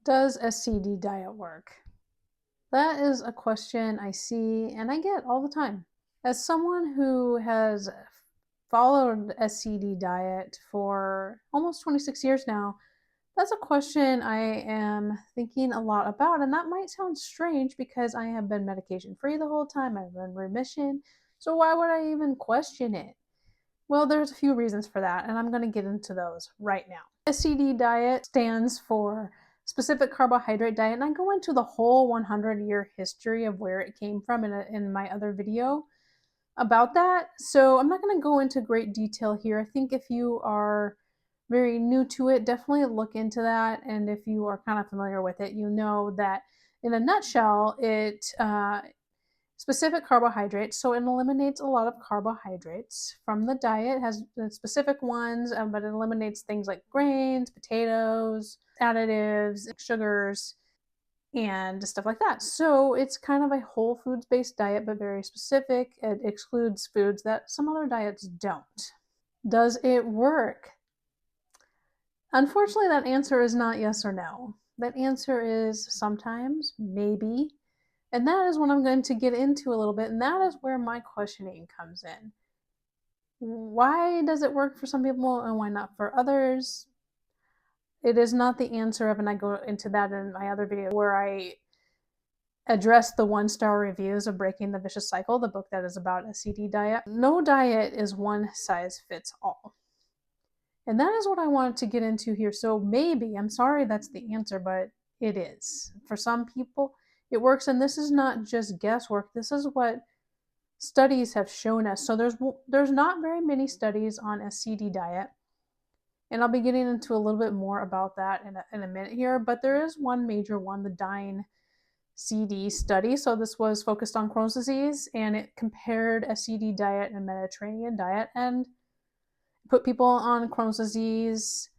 Does SCD diet work? That is a question I see and I get all the time. As someone who has followed SCD diet for almost 26 years now, that's a question I am thinking a lot about. And that might sound strange because I have been medication free the whole time. I've been remission. So why would I even question it? Well, there's a few reasons for that, and I'm going to get into those right now. SCD diet stands for Specific Carbohydrate Diet, and I go into the whole 100-year history of where it came from in my other video about that. So I'm not going to go into great detail here. I think if you are very new to it, definitely look into that. And if you are kind of familiar with it, you know that in a nutshell, it specific carbohydrates, so it eliminates a lot of carbohydrates from the diet. It has specific ones, but it eliminates things like grains, potatoes, additives, sugars, and stuff like that. So it's kind of a whole foods based diet, but very specific. It excludes foods that some other diets don't. Does it work? Unfortunately, that answer is not yes or no. That answer is sometimes, maybe, and that is what I'm going to get into a little bit, and that is where my questioning comes in. Why does it work for some people and why not for others? It is not the answer of, and I go into that in my other video where I address the 1-star reviews of Breaking the Vicious Cycle, the book that is about SCD diet. No diet is one size fits all. And that is what I wanted to get into here. So maybe, I'm sorry that's the answer, but it is. For some people, it works, and this is not just guesswork. This is what studies have shown us. So there's not very many studies on SCD diet, and I'll be getting into a little bit more about that in a minute here. But there is one major one, the DINE-CD study. So this was focused on Crohn's disease, and it compared SCD diet and Mediterranean diet, and put people on Crohn's disease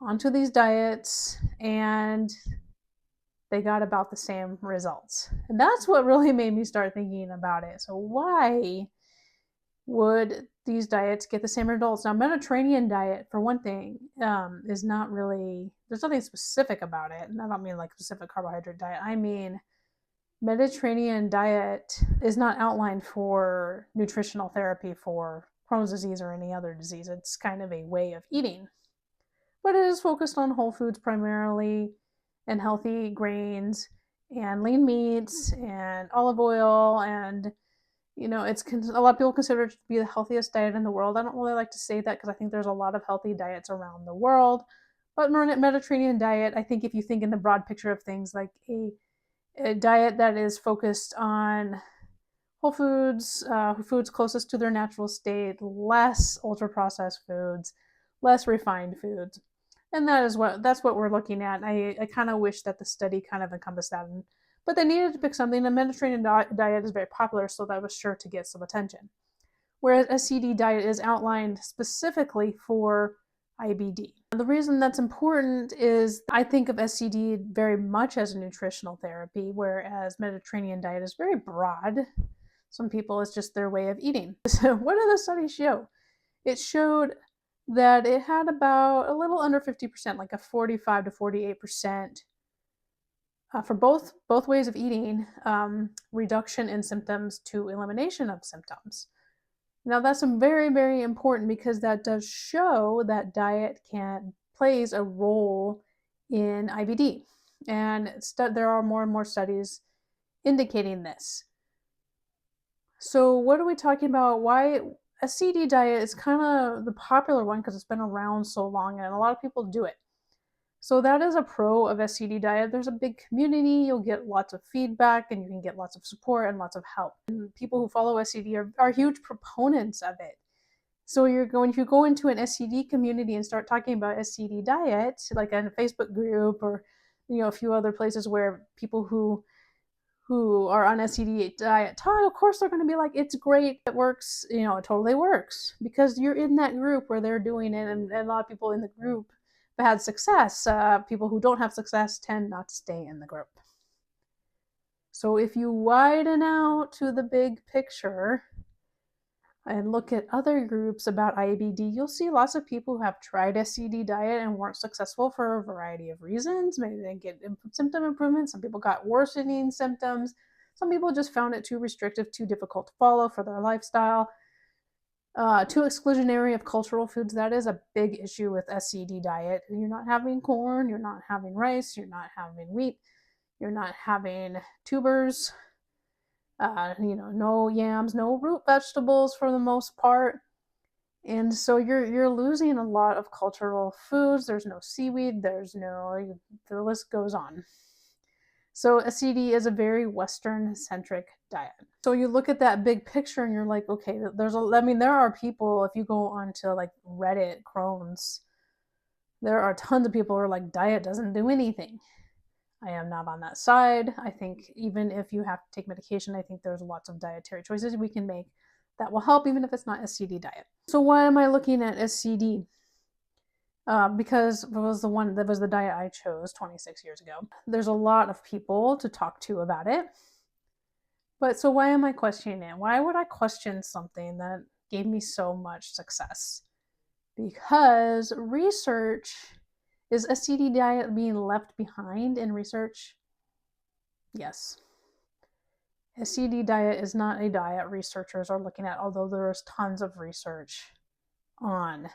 onto these diets, and they got about the same results. And that's what really made me start thinking about it. So why would these diets get the same results? Now, Mediterranean diet, for one thing, is not really, there's nothing specific about it. And I don't mean like specific carbohydrate diet. I mean, Mediterranean diet is not outlined for nutritional therapy for Crohn's disease or any other disease. It's kind of a way of eating. But it is focused on whole foods primarily, and healthy grains and lean meats and olive oil, and it's a lot of people consider it to be the healthiest diet in the world. I don't really like to say that because I think there's a lot of healthy diets around the world, but Mediterranean diet, I think if you think in the broad picture of things, like a diet that is focused on whole foods, foods closest to their natural state, less ultra processed foods, less refined foods. And that's what we're looking at. I kind of wish that the study kind of encompassed that. But they needed to pick something. The Mediterranean diet is very popular, so that was sure to get some attention. Whereas SCD diet is outlined specifically for IBD. The reason that's important is I think of SCD very much as a nutritional therapy, whereas Mediterranean diet is very broad. Some people, it's just their way of eating. So what did the study show? It showed that it had about a little under 50%, like a 45 to 48%, for both ways of eating, reduction in symptoms to elimination of symptoms. Now that's very, very important because that does show that diet plays a role in IBD, and there are more and more studies indicating this. So what are we talking about? Why SCD diet is kind of the popular one because it's been around so long and a lot of people do it. So that is a pro of SCD diet. There's a big community. You'll get lots of feedback and you can get lots of support and lots of help. And people who follow SCD are huge proponents of it. So if you go into an SCD community and start talking about SCD diet, like in a Facebook group or a few other places where people who are on SCD diet talk, of course they're going to be like, it's great, it works, it totally works, because you're in that group where they're doing it, and a lot of people in the group have had success. People who don't have success tend not to stay in the group. So if you widen out to the big picture, and look at other groups about IBD, you'll see lots of people who have tried SCD diet and weren't successful for a variety of reasons. Maybe they didn't get symptom improvement. Some people got worsening symptoms. Some people just found it too restrictive, too difficult to follow for their lifestyle. Too exclusionary of cultural foods. That is a big issue with SCD diet. You're not having corn, you're not having rice, you're not having wheat, you're not having tubers, no yams, no root vegetables for the most part. And so you're losing a lot of cultural foods. There's no seaweed, the list goes on. So SCD is a very Western-centric diet. So you look at that big picture and you're like, okay, there are people, if you go onto like Reddit, Crohn's, there are tons of people who are like, diet doesn't do anything. I am not on that side. I think even if you have to take medication, I think there's lots of dietary choices we can make that will help, even if it's not SCD diet. So why am I looking at SCD? Because it was the diet I chose 26 years ago. There's a lot of people to talk to about it. But so why am I questioning it? Why would I question something that gave me so much success? Because research, is SCD diet being left behind in research? Yes. SCD diet is not a diet researchers are looking at, although there is tons of research on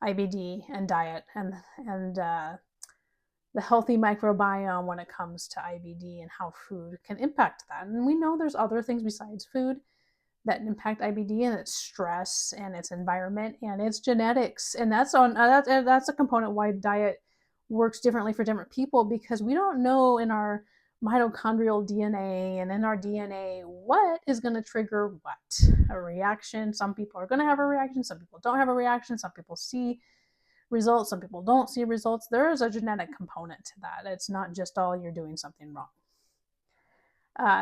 IBD and diet and the healthy microbiome when it comes to IBD and how food can impact that. And we know there's other things besides food that impact IBD, and it's stress and its environment and its genetics. And that's a component why diet works differently for different people, because we don't know in our mitochondrial DNA and in our DNA what is going to trigger what. A reaction. Some people are going to have a reaction, some people don't have a reaction, some people see results, some people don't see results. There is a genetic component to that. It's not just all you're doing something wrong.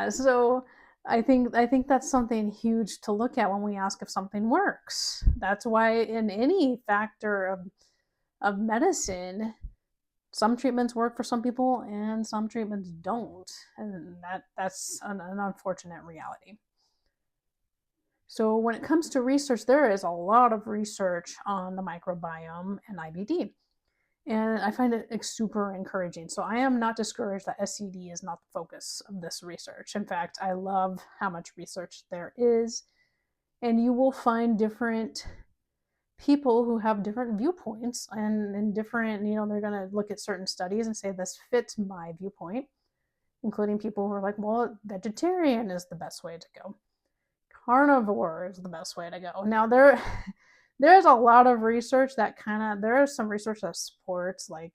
So I think that's something huge to look at when we ask if something works. That's why in any factor of medicine, some treatments work for some people and some treatments don't. And that's an unfortunate reality. So when it comes to research, there is a lot of research on the microbiome and IBD. And I find it super encouraging. So I am not discouraged that SCD is not the focus of this research. In fact, I love how much research there is. And you will find different people who have different viewpoints and different, they're going to look at certain studies and say, this fits my viewpoint, including people who are like, well, vegetarian is the best way to go. Carnivore is the best way to go. Now, there's a lot of research that there is some research that supports like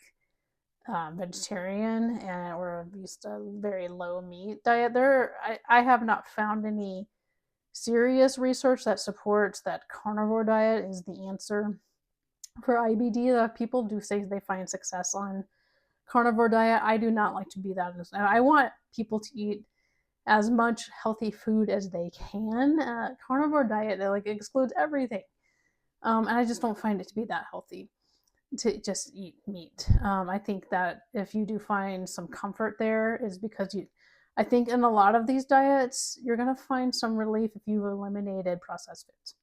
vegetarian or at least a very low meat diet. I have not found any serious research that supports that carnivore diet is the answer for IBD. People do say they find success on carnivore diet. I do not like to be that. I want people to eat as much healthy food as they can. Carnivore diet, it excludes everything. And I just don't find it to be that healthy to just eat meat. I think that if you do find some comfort there is because I think in a lot of these diets, you're going to find some relief if you've eliminated processed foods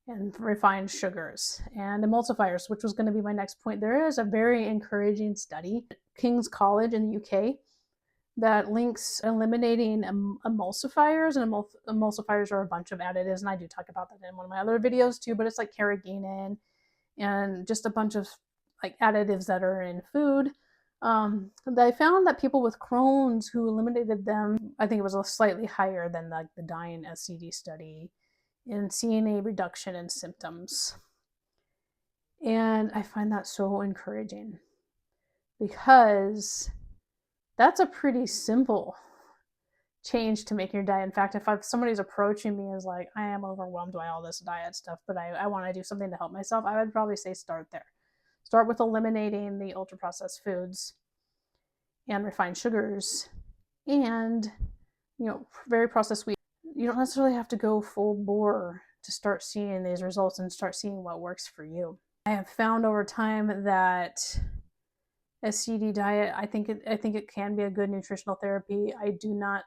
and refined sugars and emulsifiers, which was going to be my next point. There is a very encouraging study at King's College in the UK that links eliminating emulsifiers, and emulsifiers are a bunch of additives, and I do talk about that in one of my other videos too, but it's like carrageenan and just a bunch of like additives that are in food. They found that people with Crohn's who eliminated them, I think it was slightly higher than the DINE-CD study, in seeing a reduction in symptoms. And I find that so encouraging because that's a pretty simple change to make your diet. In fact, if somebody's approaching me as like, I am overwhelmed by all this diet stuff, but I want to do something to help myself, I would probably say start there. Start with eliminating the ultra-processed foods and refined sugars and, very processed wheat. You don't necessarily have to go full bore to start seeing these results and start seeing what works for you. I have found over time that SCD diet, I think it can be a good nutritional therapy. I do not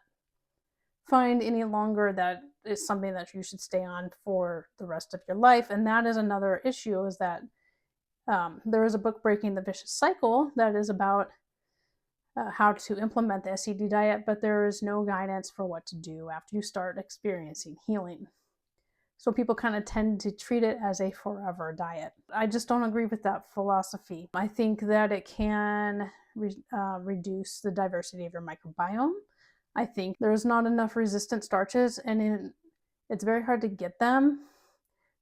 find any longer that is something that you should stay on for the rest of your life. And that is another issue, is that there is a book, Breaking the Vicious Cycle, that is about how to implement the SCD diet, but there is no guidance for what to do after you start experiencing healing. So people kind of tend to treat it as a forever diet. I just don't agree with that philosophy. I think that it can reduce the diversity of your microbiome. I think there's not enough resistant starches, and it's very hard to get them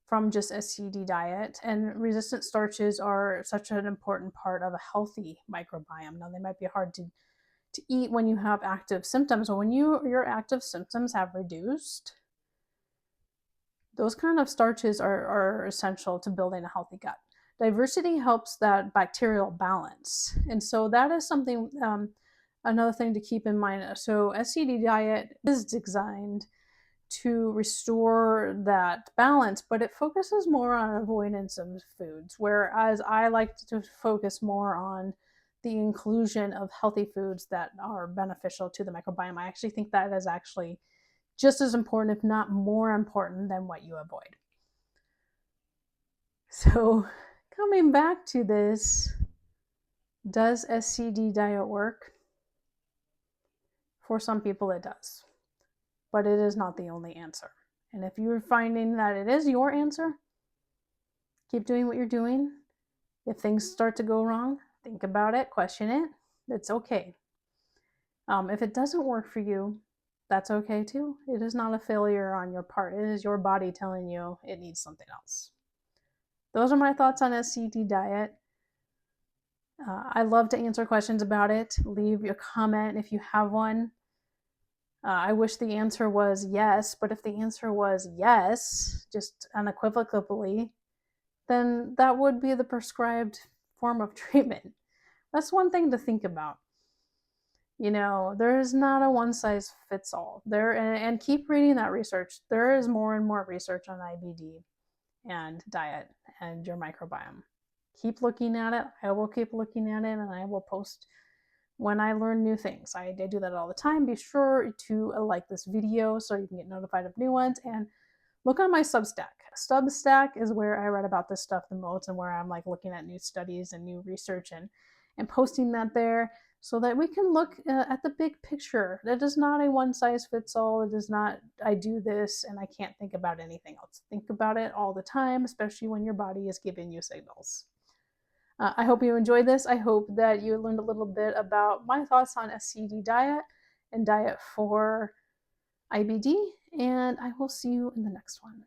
from just SCD diet. And resistant starches are such an important part of a healthy microbiome. Now, they might be hard to eat when you have active symptoms, but when your active symptoms have reduced, those kind of starches are essential to building a healthy gut. Diversity helps that bacterial balance. And so that is something, another thing to keep in mind. So SCD diet is designed to restore that balance, but it focuses more on avoidance of foods, whereas I like to focus more on the inclusion of healthy foods that are beneficial to the microbiome. I actually think that is actually just as important, if not more important, than what you avoid. So coming back to this, does SCD diet work? For some people it does, but it is not the only answer. And if you're finding that it is your answer, keep doing what you're doing. If things start to go wrong, think about it, question it. It's okay. If it doesn't work for you, that's okay too. It is not a failure on your part. It is your body telling you it needs something else. Those are my thoughts on SCD diet. I love to answer questions about it. Leave your comment if you have one. I wish the answer was yes, but if the answer was yes, just unequivocally, then that would be the prescribed form of treatment. That's one thing to think about. You know, there is not a one size fits all. And keep reading that research. There is more and more research on IBD and diet and your microbiome. Keep looking at it. I will keep looking at it, and I will post when I learn new things. I do that all the time. Be sure to like this video so you can get notified of new ones, and look on my Substack. Substack is where I write about this stuff the most, and where I'm like looking at new studies and new research and posting that there, so that we can look at the big picture. That is not a one size fits all. It is not, I do this and I can't think about anything else. Think about it all the time, especially when your body is giving you signals. I hope you enjoyed this. I hope that you learned a little bit about my thoughts on SCD diet and diet for IBD, and I will see you in the next one.